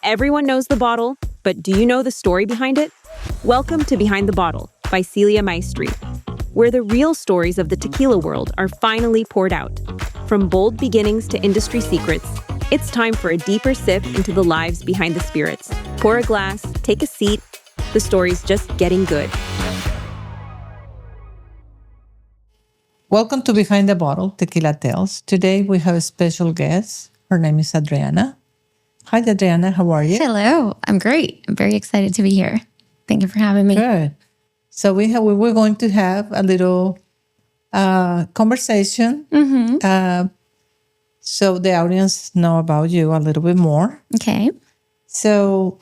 Everyone knows the bottle, but do you know the story behind it? Welcome to Behind the Bottle by Casa Maestri, where the real stories of the tequila world are finally poured out. From bold beginnings to industry secrets, it's time for a deeper sip into the lives behind the spirits. Pour a glass, take a seat. The story's just getting good. Welcome to Behind the Bottle, Tequila Tales. Today we have a special guest. Her name is Adriana. Hi, Adriana. How are you? Hello. I'm great. I'm very excited to be here. Thank you for having me. Good. So we're going to have a little conversation so the audience know about you a little bit more. Okay. So,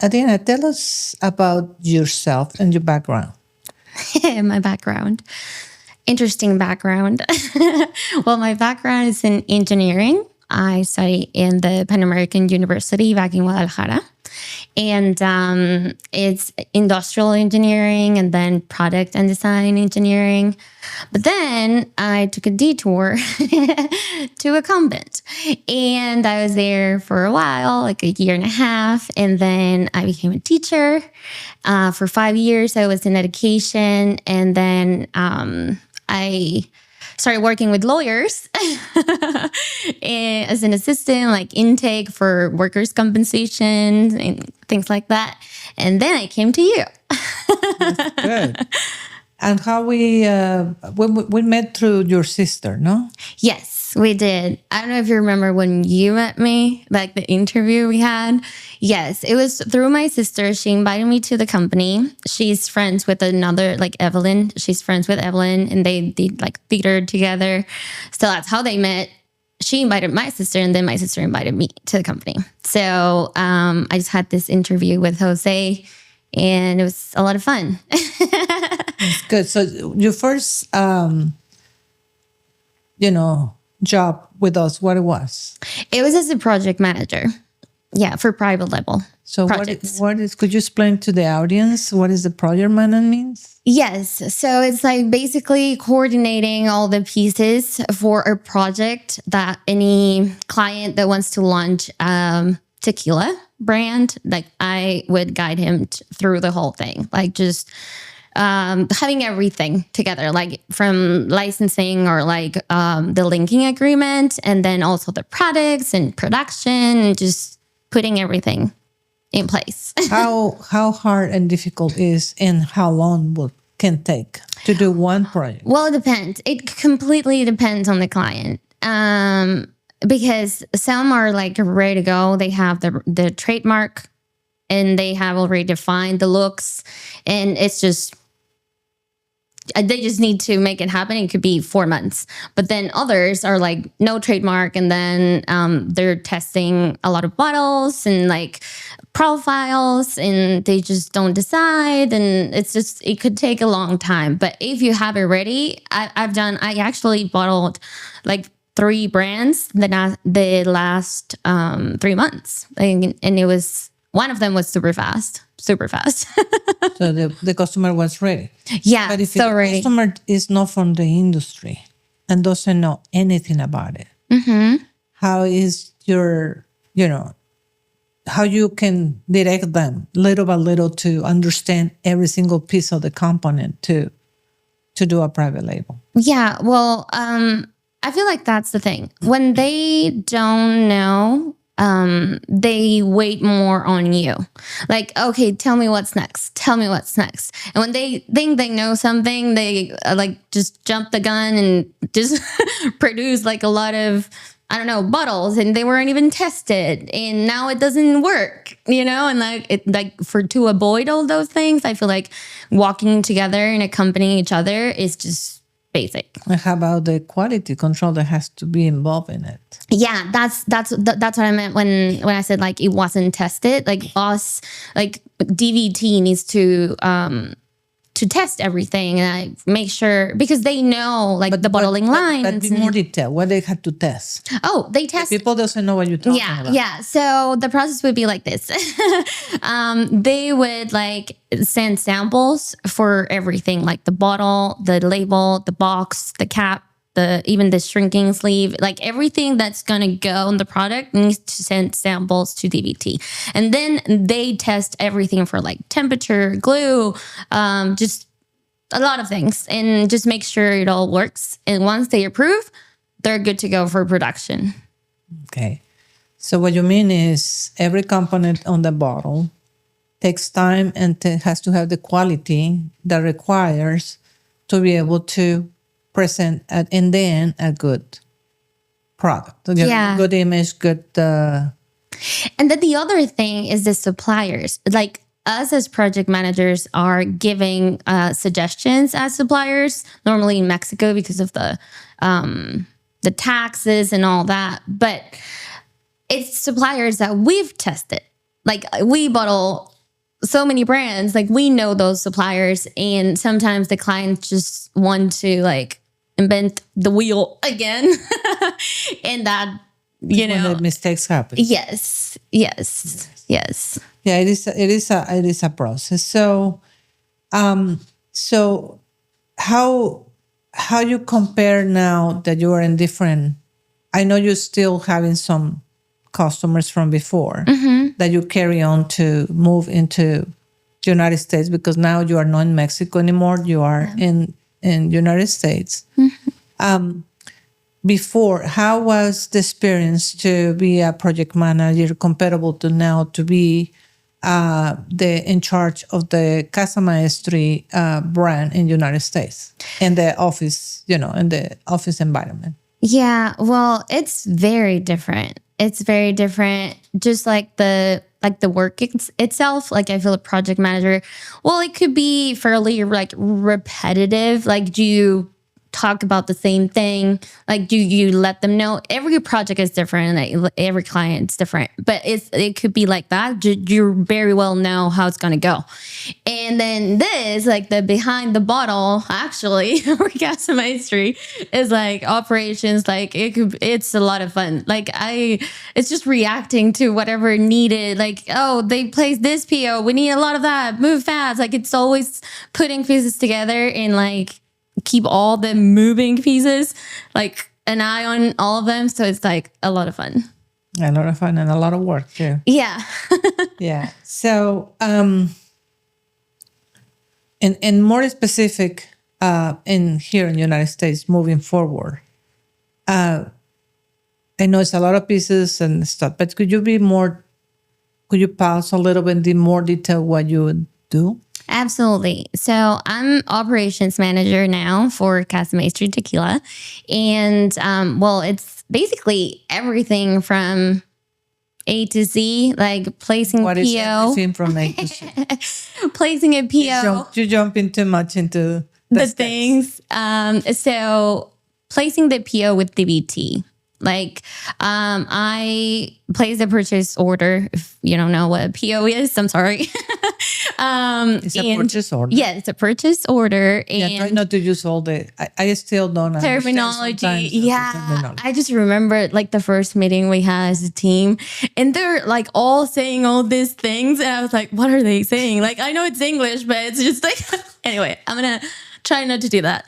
Adriana, tell us about yourself and your background. My background. Interesting background. Well, my background is in engineering. I studied in the Pan American University back in Guadalajara. And it's industrial engineering and then product and design engineering. But then I took a detour to a convent. And I was there for a while, like a year and a half. And then I became a teacher. For 5 years, I was in education. And then I started working with lawyers as an assistant, like intake for workers' compensation and things like that. And then I came to you. That's good. And how we met through your sister, no? Yes, we did. I don't know if you remember when you met me, like the interview we had. Yes, it was through my sister. She invited me to the company. She's friends with another, like Evelyn. She's friends with Evelyn and they did like theater together. So that's how they met. She invited my sister and then my sister invited me to the company. So I just had this interview with Jose and it was a lot of fun. That's good. So your first, job with us, what it was? It was as a project manager. Yeah, for private label So projects. could you explain to the audience what is the project manager means? Yes. So it's like basically coordinating all the pieces for a project that any client that wants to launch tequila brand, like I would guide him through the whole thing, like just having everything together, like from licensing or like the linking agreement, and then also the products and production and just putting everything in place. How hard and difficult is and how long can take to do one project? Well, it depends. It completely depends on the client. Because some are like ready to go. They have the trademark and they have already defined the looks, and it's just they just need to make it happen. It could be 4 months. But then others are like no trademark, and then they're testing a lot of bottles and like profiles, and they just don't decide. And it could take a long time. But if you have it ready, I actually bottled like 3 brands the last 3 months. And it was, one of them was super fast. So the customer was ready. Yeah, But if so the ready. customer is not from the industry and doesn't know anything about it, how is how you can direct them little by little to understand every single piece of the component to do a private label? Yeah, well, I feel like that's the thing. When they don't know, they wait more on you. Like, okay, tell me what's next. Tell me what's next. And when they think they know something, they like just jump the gun and just produce like a lot of, I don't know, bottles, and they weren't even tested, and now it doesn't work, and to avoid all those things, I feel like walking together and accompanying each other is just basic. And how about the quality control that has to be involved in it? Yeah, that's what I meant when I said like it wasn't tested. Like us, like DVT needs to test everything and I make sure, because they know like the bottling lines. But be more detailed. What they had to test. Oh, they test. People doesn't know what you're talking about. Yeah. So the process would be like this. They would like send samples for everything, like the bottle, the label, the box, the cap, even the shrinking sleeve, like everything that's going to go on the product needs to send samples to DBT. And then they test everything for like temperature, glue, just a lot of things, and just make sure it all works. And once they approve, they're good to go for production. Okay. So what you mean is every component on the bottle takes time and has to have the quality that requires to be able to present in the end a good product. Yeah. Good image, good. And then the other thing is the suppliers. Like us as project managers are giving suggestions as suppliers, normally in Mexico because of the taxes and all that. But it's suppliers that we've tested. Like we bottle so many brands, like we know those suppliers, and sometimes the clients just want to like invent the wheel again. And that, when the mistakes happen. Yes. Yeah, it is a process. So so how you compare now that you are in different, I know you're still having some customers from before that you carry on to move into the United States, because now you are not in Mexico anymore. You are in United States. Before, how was the experience to be a project manager comparable to now to be in charge of the Casa Maestri brand in the United States and the office, in the office environment? Yeah, well, it's very different. It's very different. Just like the work itself. Like I feel a project manager, well, it could be fairly like repetitive. Like, do you talk about the same thing? Like, do you let them know? Every project is different, and like, every client's different. But it could be like that. You very well know how it's gonna go. And then this, like the behind the bottle, actually, for Casa Maestri is like operations. Like it's a lot of fun. Like it's just reacting to whatever needed. Like, oh, they placed this PO. We need a lot of that. Move fast. Like it's always putting pieces together and like keep all the moving pieces, like an eye on all of them. So it's like a lot of fun. A lot of fun and a lot of work too. Yeah. Yeah. So, and more specific, in here in the United States, moving forward, I know it's a lot of pieces and stuff, but could you pause a little bit in more detail what you would do? Absolutely. So I'm operations manager now for Casa Maestri Tequila. And well, it's basically everything from A to Z, like placing what PO. What is everything from A to Z? Placing a PO. You jump in too much into the things. So placing the PO with DBT. Like, I place a purchase order. If you don't know what a PO is, I'm sorry. It's a purchase order. Yeah, it's a purchase order. And try not to use all the, I still don't understand terminology. Yeah. I just remember like the first meeting we had as a team, and they're like all saying all these things. And I was like, what are they saying? Like, I know it's English, but it's just like, anyway, I'm going to try not to do that.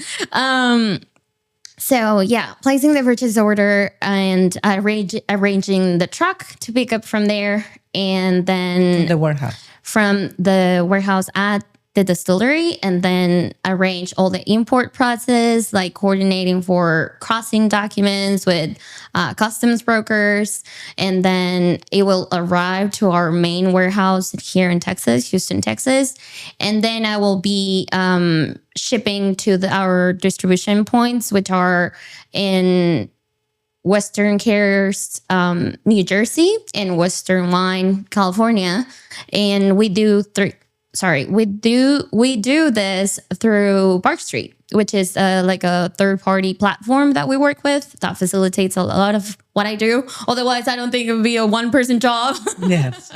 So yeah, placing the purchase order and arranging the truck to pick up from there, and then from the warehouse at the distillery, and then arrange all the import process, like coordinating for crossing documents with customs brokers, and then it will arrive to our main warehouse here in Texas, Houston, Texas, and then I will be shipping to our distribution points, which are in Western Cares, New Jersey, and Western Wine, California, and we do this through Bark Street, which is like a third-party platform that we work with that facilitates a lot of what I do. Otherwise, I don't think it would be a one-person job. Yes.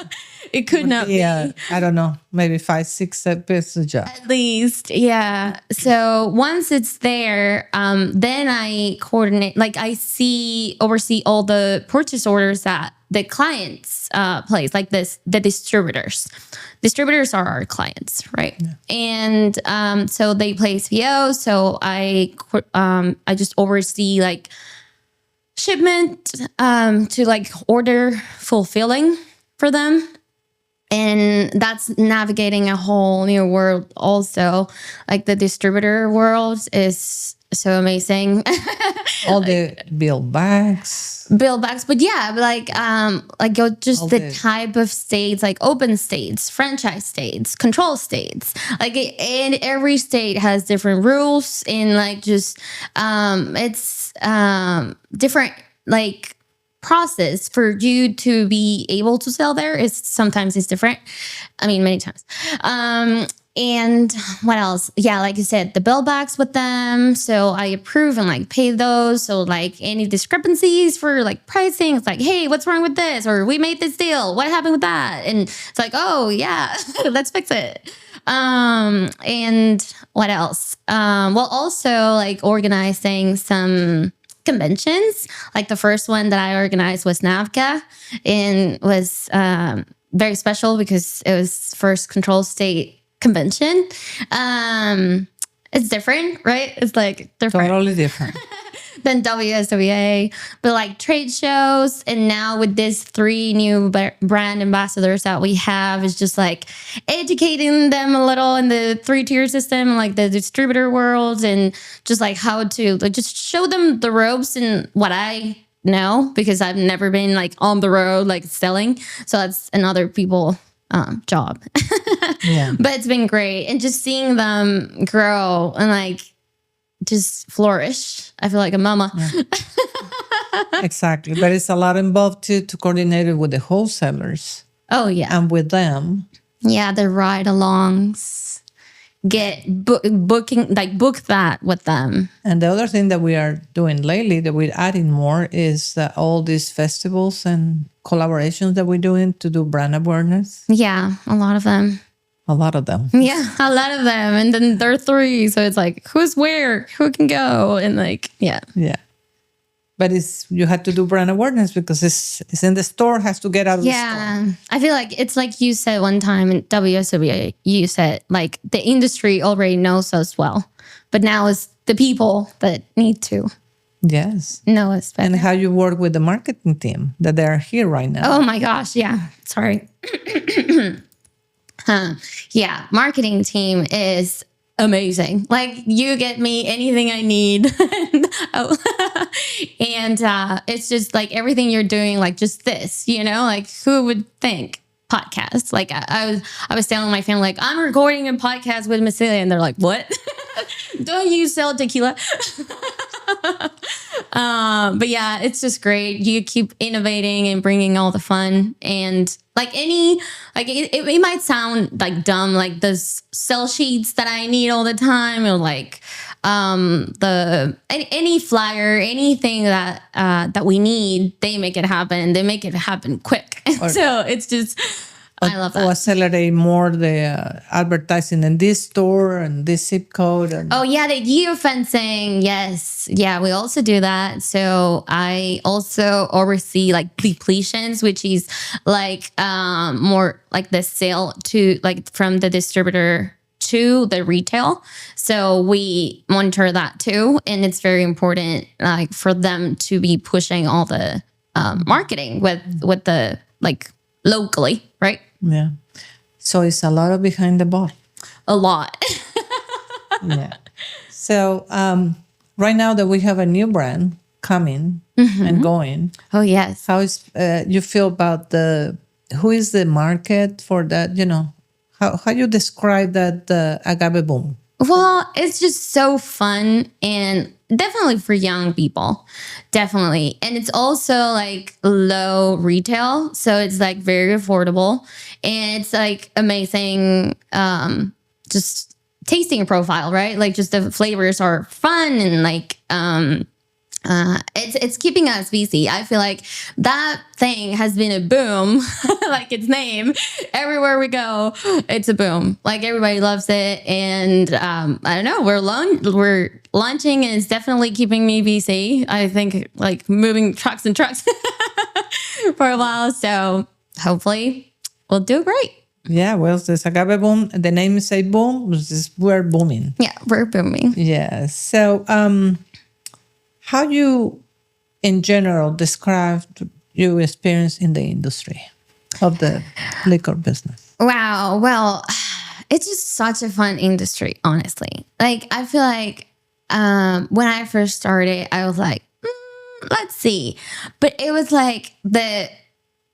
It could not be. I don't know, maybe 5, 6 person job. At least, yeah. So once it's there, then I coordinate, like oversee all the purchase orders that the clients' place, like the distributors. Distributors are our clients, right? Yeah. And so they place VO. So I just oversee like shipment to like order fulfilling for them. And that's navigating a whole new world also. Like the distributor world is so amazing. All the bill bags. But yeah, like go just all the type of states, like open states, franchise states, control states. Like and every state has different rules, and like just it's different like process for you to be able to sell there is sometimes it's different. I mean, many times. And what else? Yeah, like you said, the bill backs with them. So I approve and like pay those. So like any discrepancies for like pricing, it's like, hey, what's wrong with this? Or we made this deal. What happened with that? And it's like, oh yeah, let's fix it. And what else? Well, also like organizing some conventions. Like the first one that I organized was NAVCA, and was very special because it was first control state convention. It's different, right? It's like different. Totally different. Than WSWA, but like trade shows. And now with these 3 new brand ambassadors that we have, is just like educating them a little in the 3-tier system, like the distributor world, and just like how to like just show them the ropes and what I know, because I've never been like on the road like selling. So that's another people job. Yeah. But it's been great. And just seeing them grow and like just flourish. I feel like a mama. Yeah. Exactly. But it's a lot involved to coordinate it with the wholesalers. Oh, yeah. And with them. Yeah, the ride-alongs. Booking, like book that with them. And the other thing that we are doing lately that we're adding more is all these festivals and collaborations that we're doing to do brand awareness. Yeah, a lot of them. A lot of them. Yeah, a lot of them. And then there are 3. So it's like, who's where? Who can go? And like, yeah. Yeah. But you had to do brand awareness because it's in the store, has to get out of the store. Yeah. I feel like it's like you said one time in WSWA, you said like the industry already knows us well. But now it's the people that need to know us better. And how you work with the marketing team that they are here right now. Oh my gosh. Yeah. Sorry. Yeah, marketing team is amazing. Like you get me anything I need. And it's just like everything you're doing, like just this, you know, like who would think podcast? Like I was telling my family, like I'm recording a podcast with Miss Celia, and they're like, what? Don't you sell tequila? But yeah, it's just great. You keep innovating and bringing all the fun, and like it might sound like dumb, like those sell sheets that I need all the time, or like any flyer, anything that we need, they make it happen. They make it happen quick. So it's just, I love that. Or accelerate more the advertising in this store and this zip code. Oh yeah, the geofencing. Yes. Yeah, we also do that. So I also oversee like depletions, which is like more like the sale to like from the distributor to the retail. So we monitor that too. And it's very important like for them to be pushing all the marketing with the like locally, right? Yeah. So it's a lot of behind the bottle. A lot. Yeah. So right now that we have a new brand coming and going. Oh, yes. How is you feel about who is the market for that? You know, how you describe that agave boom? Well, it's just so fun and definitely for young people. Definitely. And it's also like low retail. So it's like very affordable. And it's like amazing just tasting profile, right? Like just the flavors are fun and like it's keeping us busy. I feel like that thing has been a boom, like its name. Everywhere we go, it's a boom. Like everybody loves it, and I don't know. We're launching, and it's definitely keeping me busy. I think like moving trucks and trucks. for a while. So hopefully we'll do great. Yeah, well, this agave boom, the name is a boom, we're booming. Yeah, we're booming. Yeah. So how you, in general, describe your experience in the industry of the liquor business? Wow. Well, it's just such a fun industry, honestly. Like, I feel like when I first started, I was like, let's see. But it was like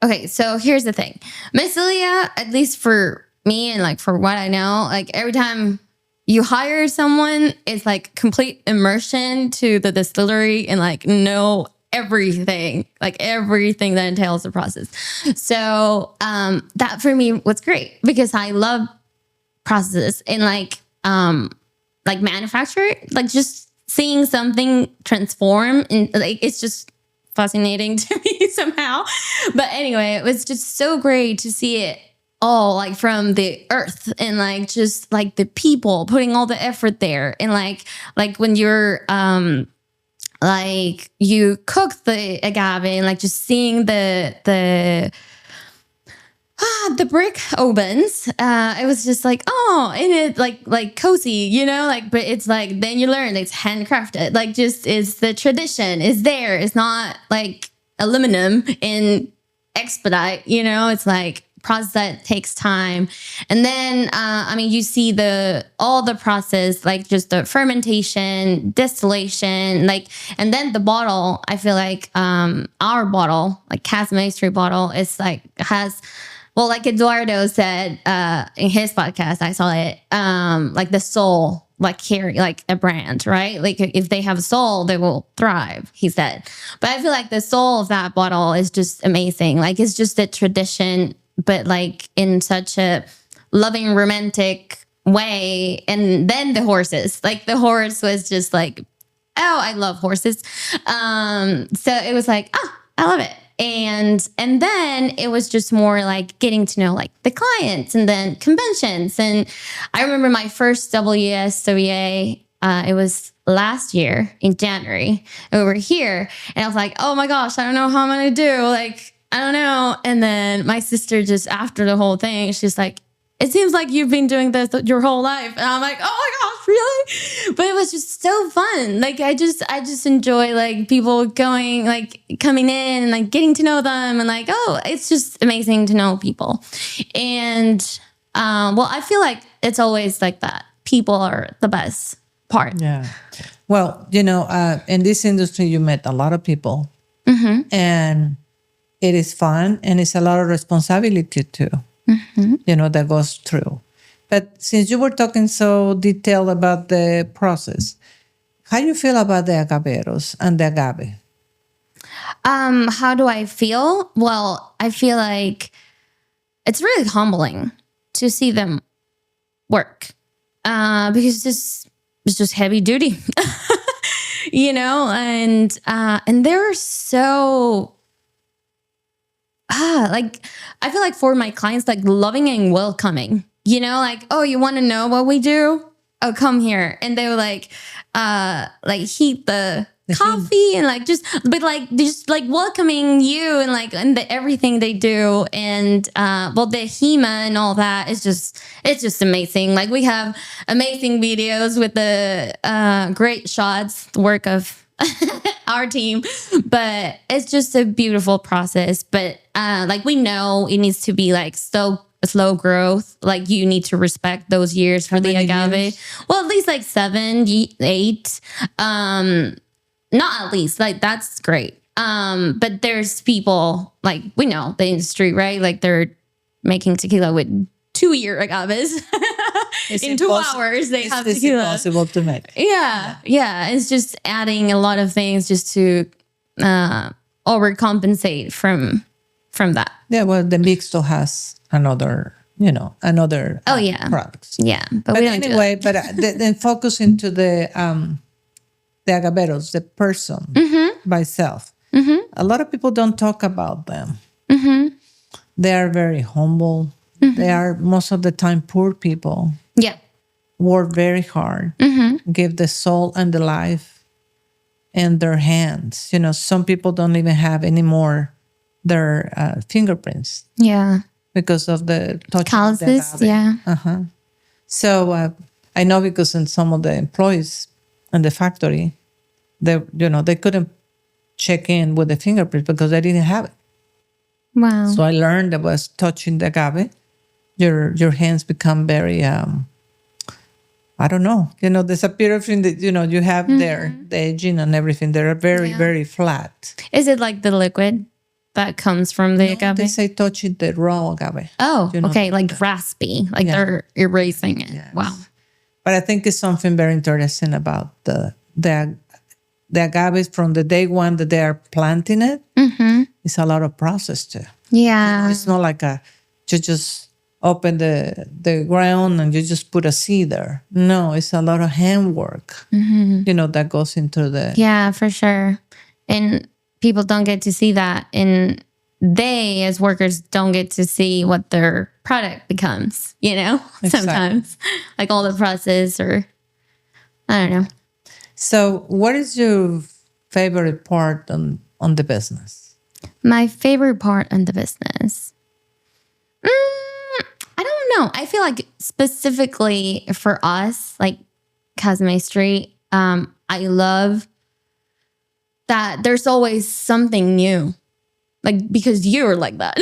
okay, so here's the thing. Miss Celia, at least for me and like for what I know, like every time you hire someone, it's like complete immersion to the distillery and like know everything that entails the process. So that for me was great because I love processes and like manufacture, like just seeing something transform, and like it's just fascinating to me somehow. But anyway, it was just so great to see it all like from the earth and like just like the people putting all the effort there, and like when you're like you cook the agave and like just seeing the brick ovens, it was just like, oh, and it like cozy, you know, like, but it's like, then you learn it's handcrafted, like just is the tradition is there. It's not like aluminum in expedite, you know, it's like process that takes time. And then, I mean, you see all the process, like just the fermentation, distillation, like, and then the bottle, I feel like, our bottle, like Casa Maestri bottle is like, well, like Eduardo said in his podcast, I saw it, like the soul, like carry like a brand, right? Like if they have a soul, they will thrive, he said. But I feel like the soul of that bottle is just amazing. Like it's just a tradition, but like in such a loving, romantic way. And then the horses, like the horse was just like, oh, I love horses. So it was like, oh, I love it. And then it was just more like getting to know like the clients and then conventions. And I remember my first WSWA, it was last year in January, and we were here and I was like, oh my gosh, I don't know how I'm going to do. Like, I don't know. And then my sister just after the whole thing, she's like, it seems like you've been doing this your whole life. And I'm like, oh my gosh, really? But it was just so fun. Like, I just enjoy like people going, like coming in and like getting to know them. And like, oh, it's just amazing to know people. And, well, I feel like it's always like that. People are the best part. Yeah. Well, you know, in this industry, you met a lot of people. Mm-hmm. And it is fun and it's a lot of responsibility too. Mm-hmm. You know, that goes through. But since you were talking so detailed about the process, how do you feel about the agaveros and the agave? How do I feel? Well, I feel like it's really humbling to see them work, because it's just heavy duty, you know, and they're so. Like, I feel like for my clients, like loving and welcoming, you know, like, oh, you want to know what we do? Oh, come here. And they were like heat the coffee and like, just welcoming you and like, and everything they do. And, well, the HEMA and all that is it's just amazing. Like we have amazing videos with the, great shots, the work of our team, but it's just a beautiful process. But like we know it needs to be like slow growth. Like you need to respect those years for the agave. Years? Well, at least like 7, 8. Not at least, like that's great. But there's people like we know the industry, right? Like they're making tequila with 2-year agaves. In 2 hours, they have tequila. It's impossible to make. Yeah. It's just adding a lot of things just to overcompensate from that. Yeah, well, the mixto has another products. Yeah, but we don't anyway. But then focus into the agaveros, the person by self. Mm-hmm. A lot of people don't talk about them. Mm-hmm. They are very humble. Mm-hmm. They are most of the time poor people. Yeah. Work very hard. Mm-hmm. Give the soul and the life in their hands. You know, some people don't even have any more their fingerprints Yeah. because of the touching Calluses. the agave. Yeah. So I know because in some of the employees in the factory, they couldn't check in with the fingerprints because they didn't have it. Wow. So I learned that was touching the agave, your hands become very I don't know. There's a period that you have there, the aging and everything. They're very, very flat. Is it like the liquid that comes from the agave? They say touch it the raw agave. Oh, okay. Like raspy. Like they're erasing it. Yes. Wow. But I think it's something very interesting about the agaves from the day one that they are planting it. Mm-hmm. It's a lot of process too. Yeah. It's not like you just open the ground and you just put a seed there. No, it's a lot of handwork, that goes into the... Yeah, for sure. And people don't get to see that. And they, as workers, don't get to see what their product becomes, Exactly. sometimes. Like all the process or, I don't know. So what is your favorite part on the business? My favorite part on the business? I don't know. I feel like specifically for us, like Casa Maestri, I love that there's always something new. Like, because you're like that.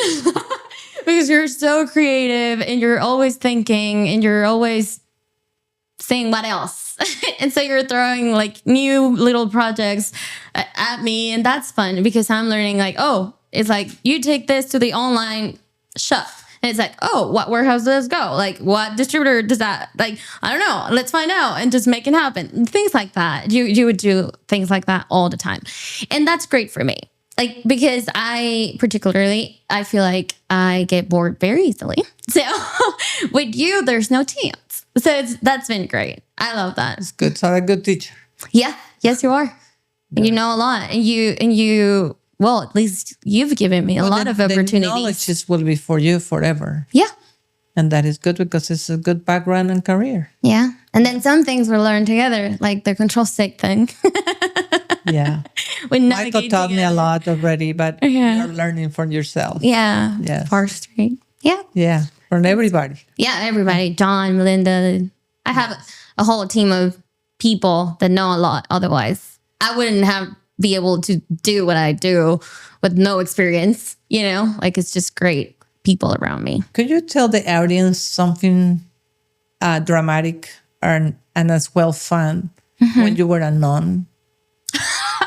Because you're so creative and you're always thinking and you're always saying what else. And so you're throwing like new little projects at me. And that's fun because I'm learning like, oh, it's like you take this to the online shop. And it's like, oh, what warehouse does it go? Like, what distributor does that? Like, I don't know. Let's find out and just make it happen. Things like that. You would do things like that all the time. And that's great for me. Like, because I feel like I get bored very easily. So with you, there's no chance. So that's been great. I love that. It's good. So a good teacher. Yeah. Yes, you are. Yeah. You know a lot. And you, well, at least you've given me a lot of opportunities. The knowledge will be for you forever. Yeah. And that is good because it's a good background and career. Yeah. And then some things we learned together, like the control stick thing. Yeah. Michael taught me a lot already, but you're learning for yourself. Yeah. Yes. Far Street. Yeah. Yeah. From everybody. Yeah, everybody. John, Melinda. I have a whole team of people that know a lot. Otherwise, I wouldn't be able to do what I do with no experience. Like it's just great people around me. Could you tell the audience something dramatic and as well fun when you were a nun?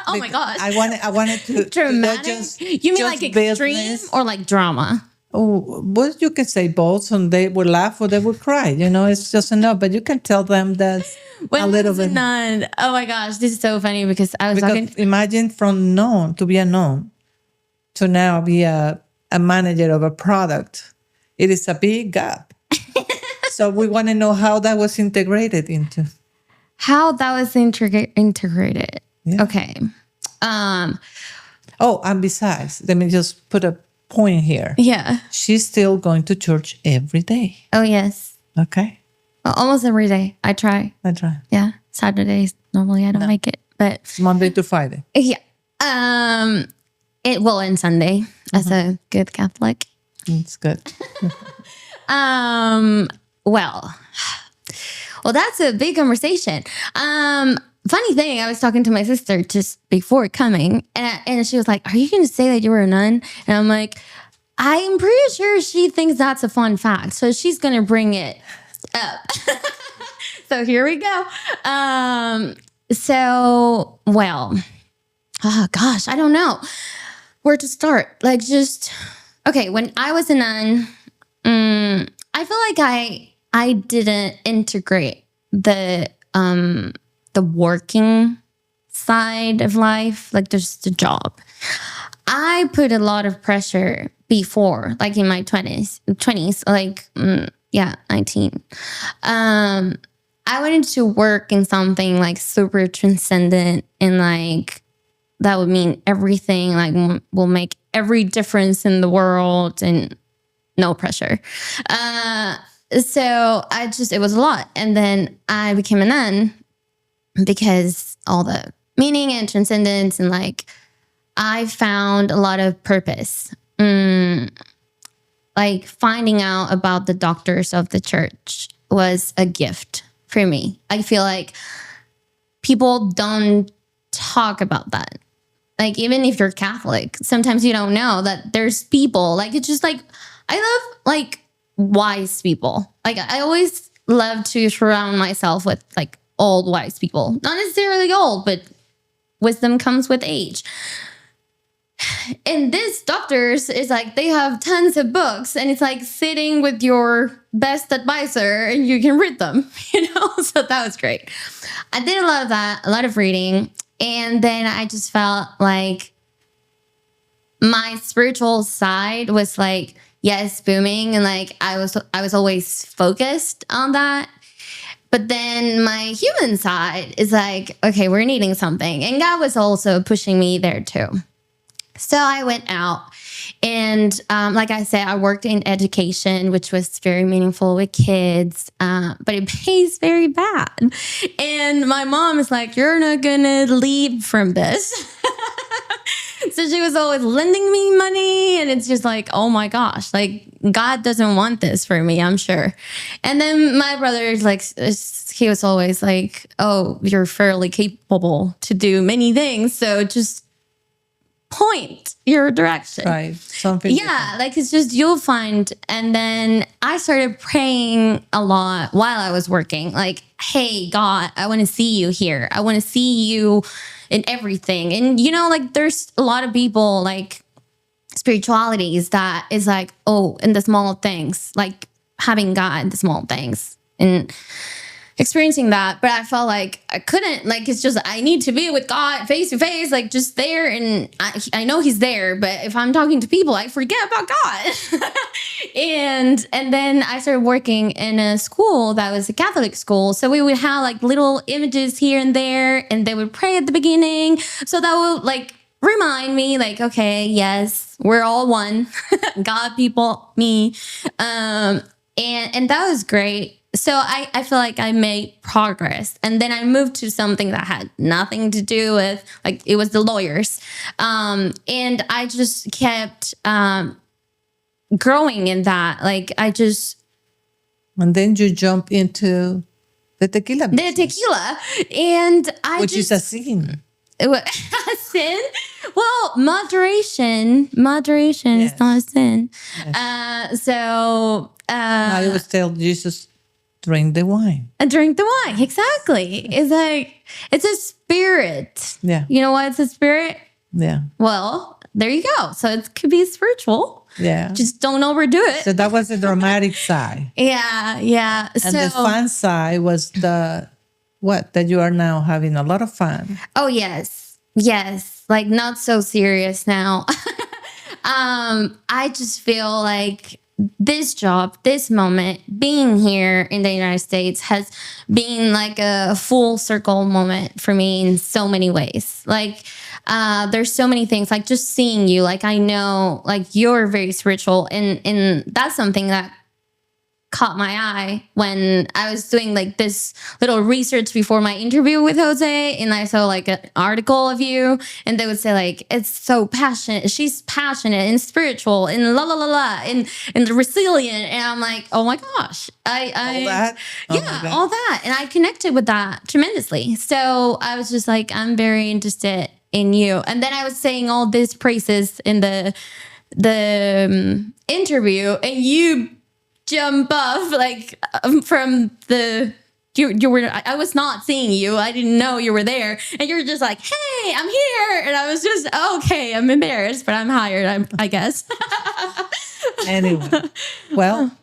Oh my gosh. I wanted to dramatic. You mean like extreme business. Or like drama? Oh, well, you can say both, and they would laugh or they would cry. It's just enough. But you can tell them that a little bit. None. Oh my gosh, this is so funny because I was talking. Imagine from known to be a known to now be a manager of a product. It is a big gap. So we want to know how that was integrated into. How that was integrated. Yeah. Okay. Oh, and besides, let me just put a point here. Yeah. She's still going to church every day. Oh, yes. Okay. Well, almost every day. I try. Yeah. Saturdays, normally I don't make it. But it's Monday to Friday. Yeah. And Sunday as a good Catholic. It's good. Well, that's a big conversation. Funny thing, I was talking to my sister just before coming, and she was like, "Are you going to say that you were a nun?" And I'm like, "I'm pretty sure she thinks that's a fun fact, so she's going to bring it up." So here we go. Oh gosh, I don't know where to start. Like, okay. When I was a nun, I feel like I didn't integrate the working side of life, like just the job. I put a lot of pressure before, like in my 20s, like, 19. I wanted to work in something like super transcendent and like that would mean everything, like will make every difference in the world and no pressure. So it was a lot. And then I became a nun because all the meaning and transcendence and like I found a lot of purpose like finding out about the doctors of the church was a gift for me. I feel like people don't talk about that. Like, even if you're Catholic, sometimes you don't know that there's people, like, it's just like, I love like wise people. Like, I always love to surround myself with like old wise people. Not necessarily old, but wisdom comes with age. And this doctors is like, they have tons of books, and it's like sitting with your best advisor and you can read them, So that was great. I did a lot of that, a lot of reading. And then I just felt like my spiritual side was like, yes, booming. And like, I was always focused on that. But then my human side is like, okay, we're needing something. And God was also pushing me there too. So I went out, and like I said, I worked in education, which was very meaningful with kids, but it pays very bad. And my mom is like, you're not going to leave from this. So she was always lending me money, and it's just like, oh my gosh, like God doesn't want this for me, I'm sure. And then my brother is like, he was always like, oh, you're fairly capable to do many things, so just point your direction. Right. Something. Yeah. Different. Like, it's just, you'll find. And then I started praying a lot while I was working. Like, hey, God, I want to see you here. I want to see you in everything. And, like, there's a lot of people, like, spiritualities that is like, oh, in the small things, like having God in the small things. And experiencing that, but I felt like I couldn't, like, it's just, I need to be with God face to face, like just there. And I know he's there, but if I'm talking to people, I forget about God. and then I started working in a school that was a Catholic school. So we would have like little images here and there, and they would pray at the beginning. So that would like remind me like, okay, yes, we're all one. God, people, me. And that was great. So I feel like I made progress. And then I moved to something that had nothing to do with, like, it was the lawyers. And I just kept growing in that. Like, And then you jump into the tequila business. The tequila. And Which is a sin. A sin? Well, moderation Yes. is not a sin. Yes. I would tell Jesus, drink the wine. And drink the wine. Exactly. It's like, it's a spirit. Yeah. You know why it's a spirit? Yeah. Well, there you go. So it could be spiritual. Yeah. Just don't overdo it. So that was the dramatic side. Yeah. And the fun side was that you are now having a lot of fun. Oh, yes. Like, not so serious now. I just feel like this job, this moment, being here in the United States has been like a full circle moment for me in so many ways. Like, there's so many things, like just seeing you, like, I know, like, you're very spiritual, and that's something that caught my eye when I was doing like this little research before my interview with Jose, and I saw like an article of you, and they would say like, it's so passionate, she's passionate and spiritual and la la la la and resilient, and I'm like, oh my gosh, all that, all that, and I connected with that tremendously. So I was just like, I'm very interested in you. And then I was saying all these praises in the interview, and you jump off like from the you were, I was not seeing you, I didn't know you were there, and you're just like, hey, I'm here, and I was just, okay, I'm embarrassed, but I'm hired, I guess. Anyway, well,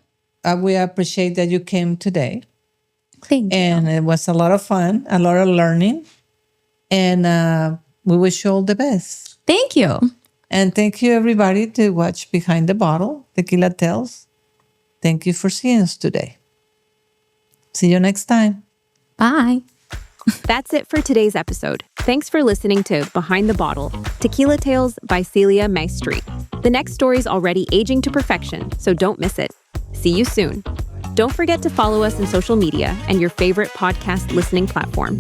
we appreciate that you came today. Thank you. And it was a lot of fun, a lot of learning, and we wish you all the best. Thank you. And thank you, everybody, to watch Behind the Bottle, Tequila Tales. Thank you for seeing us today. See you next time. Bye. That's it for today's episode. Thanks for listening to Behind the Bottle, Tequila Tales by Casa Maestri. The next story's already aging to perfection, so don't miss it. See you soon. Don't forget to follow us on social media and your favorite podcast listening platform.